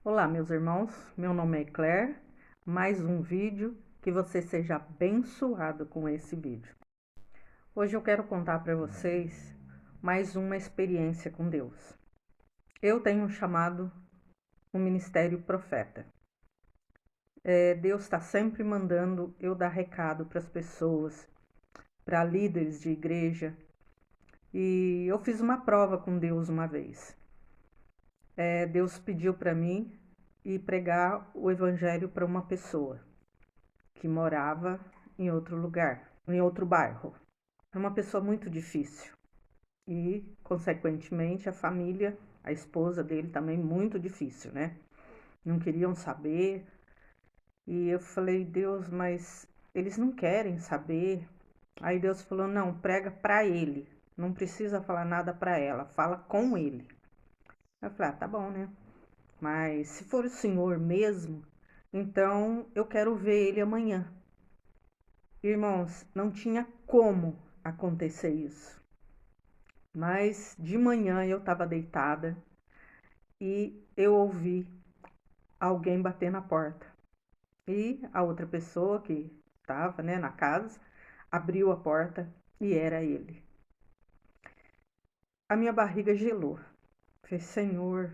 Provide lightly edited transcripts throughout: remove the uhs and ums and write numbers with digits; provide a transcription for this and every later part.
Olá, meus irmãos, meu nome é Claire, mais um vídeo, que você seja abençoado com esse vídeo. Hoje eu quero contar para vocês mais uma experiência com Deus. Eu tenho chamado um ministério profeta. Deus está sempre mandando eu dar recado para as pessoas, para líderes de igreja, e eu fiz uma prova com Deus uma vez. Deus pediu para mim ir pregar o evangelho para uma pessoa que morava em outro lugar, em outro bairro. Era uma pessoa muito difícil e, consequentemente, a família, a esposa dele também muito difícil, né? Não queriam saber. E eu falei, Deus, mas eles não querem saber. Aí Deus falou, não, prega para ele. Não precisa falar nada para ela, fala com ele. Eu falei, tá bom, né? Mas se for o Senhor mesmo, então eu quero ver ele amanhã. Irmãos, não tinha como acontecer isso. Mas de manhã eu estava deitada e eu ouvi alguém bater na porta. E a outra pessoa que estava, né, na casa abriu a porta e era ele. A minha barriga gelou. Falei, Senhor,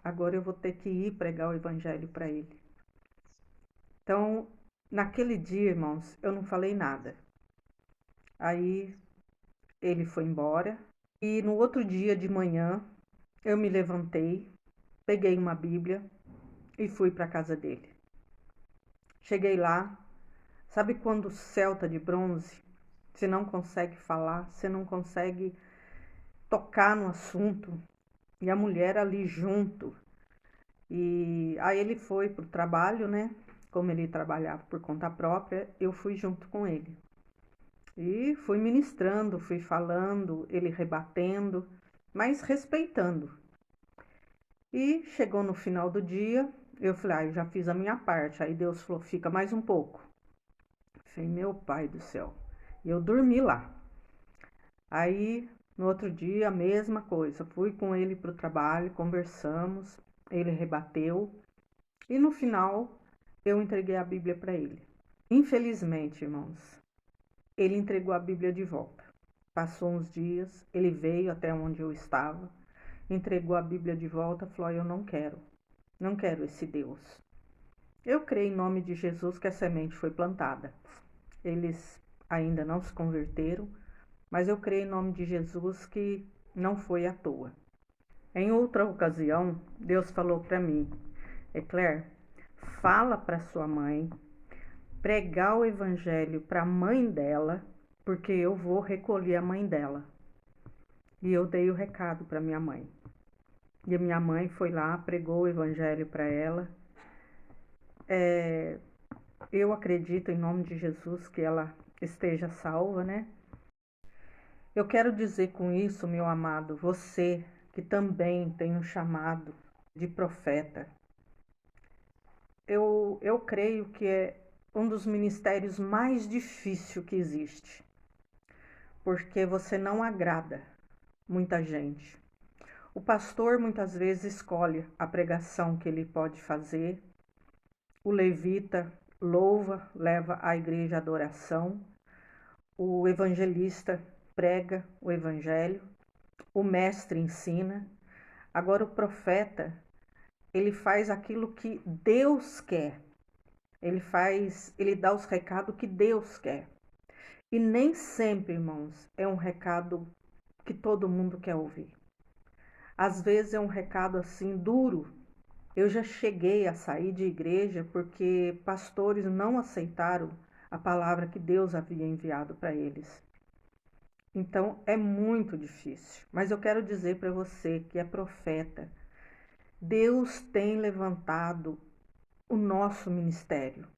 agora eu vou ter que ir pregar o evangelho para ele. Então, naquele dia, irmãos, eu não falei nada. Aí ele foi embora. E no outro dia de manhã, eu me levantei, peguei uma Bíblia e fui para a casa dele. Cheguei lá, sabe quando o céu tá de bronze? Você não consegue falar, você não consegue tocar no assunto. E a mulher ali junto. E aí ele foi pro trabalho, né? Como ele trabalhava por conta própria, eu fui junto com ele. E fui ministrando, fui falando, ele rebatendo, mas respeitando. E chegou no final do dia, eu falei, eu já fiz a minha parte. Aí Deus falou, fica mais um pouco. Eu falei, meu pai do céu. E eu dormi lá. Aí, no outro dia, a mesma coisa. Fui com ele para o trabalho, conversamos, ele rebateu. E no final, eu entreguei a Bíblia para ele. Infelizmente, irmãos, ele entregou a Bíblia de volta. Passou uns dias, ele veio até onde eu estava, entregou a Bíblia de volta e falou, eu não quero esse Deus. Eu creio em nome de Jesus que a semente foi plantada. Eles ainda não se converteram, mas eu creio em nome de Jesus que não foi à toa. Em outra ocasião, Deus falou para mim, Claire, fala para sua mãe, pregar o evangelho para a mãe dela, porque eu vou recolher a mãe dela. E eu dei o recado para minha mãe. E a minha mãe foi lá, pregou o evangelho para ela. Eu acredito em nome de Jesus que ela esteja salva, né? Eu quero dizer com isso, meu amado, você que também tem um chamado de profeta. Eu creio que é um dos ministérios mais difíceis que existe, porque você não agrada muita gente. O pastor muitas vezes escolhe a pregação que ele pode fazer, o levita louva, leva a igreja à adoração, o evangelista prega o evangelho, o mestre ensina. Agora o profeta, ele faz aquilo que Deus quer. Ele dá os recados que Deus quer. E nem sempre, irmãos, é um recado que todo mundo quer ouvir. Às vezes é um recado assim duro. Eu já cheguei a sair de igreja porque pastores não aceitaram a palavra que Deus havia enviado para eles. Então é muito difícil. Mas eu quero dizer para você que é profeta, Deus tem levantado o nosso ministério.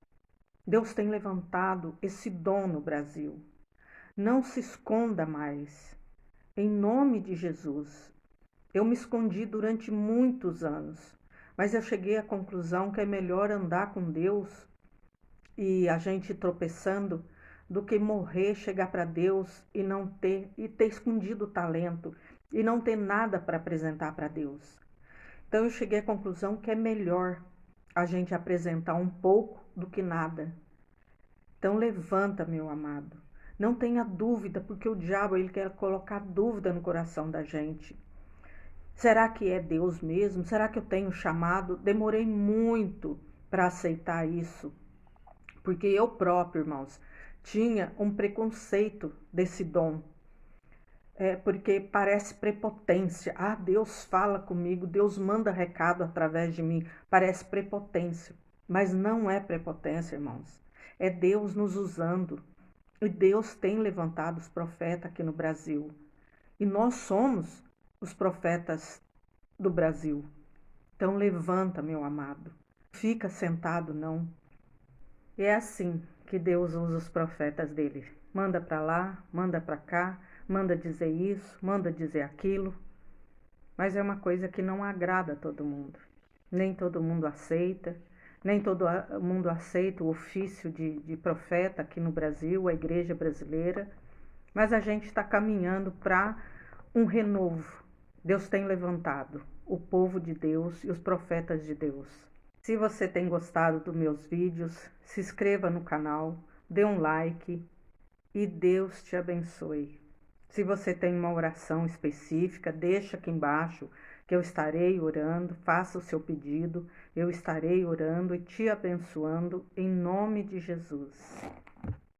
Deus tem levantado esse dom no Brasil. Não se esconda mais. Em nome de Jesus. Eu me escondi durante muitos anos, mas eu cheguei à conclusão que é melhor andar com Deus e a gente tropeçando do que morrer, chegar para Deus e não ter escondido o talento e não ter nada para apresentar para Deus. Então eu cheguei à conclusão que é melhor a gente apresentar um pouco do que nada. Então levanta, meu amado. Não tenha dúvida, porque o diabo ele quer colocar dúvida no coração da gente. Será que é Deus mesmo? Será que eu tenho chamado? Demorei muito para aceitar isso, porque eu próprio, irmãos, tinha um preconceito desse dom. Porque parece prepotência. Ah, Deus fala comigo, Deus manda recado através de mim. Parece prepotência, mas não é prepotência, irmãos. É Deus nos usando. E Deus tem levantado os profetas aqui no Brasil. E nós somos os profetas do Brasil. Então levanta, meu amado. Fica sentado, não. E é assim que Deus usa os profetas dele. Manda para lá, manda para cá, manda dizer isso, manda dizer aquilo. Mas é uma coisa que não agrada a todo mundo. Nem todo mundo aceita, nem todo mundo aceita o ofício de profeta aqui no Brasil, a igreja brasileira. Mas a gente está caminhando para um renovo. Deus tem levantado o povo de Deus e os profetas de Deus. Se você tem gostado dos meus vídeos, se inscreva no canal, dê um like e Deus te abençoe. Se você tem uma oração específica, deixa aqui embaixo que eu estarei orando, faça o seu pedido, eu estarei orando e te abençoando em nome de Jesus.